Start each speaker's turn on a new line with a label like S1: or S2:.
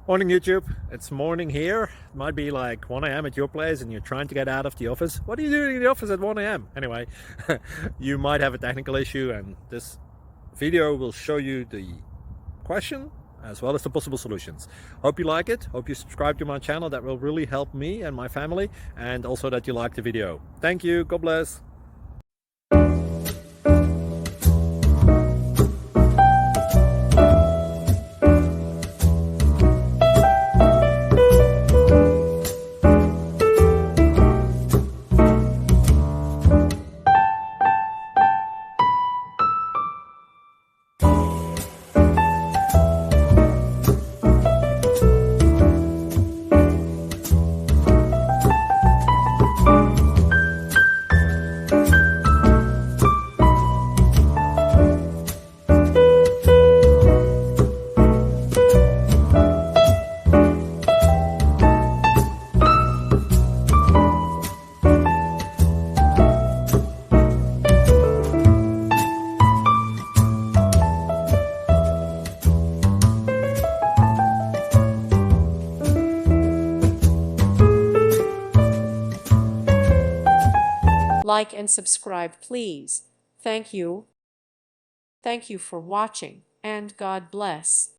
S1: Morning YouTube, it's morning here. It might be like 1 a.m. at your place and you're trying to get out of the office. What are you doing in the office at 1 a.m.? Anyway, you might have a technical issue and this video will show you the question as well as the possible solutions. Hope you like it, hope you subscribe to my channel. That will really help me and my family, and also that you like the video. Thank you, God bless.
S2: Like and subscribe, please. Thank you. Thank you for watching, and God bless.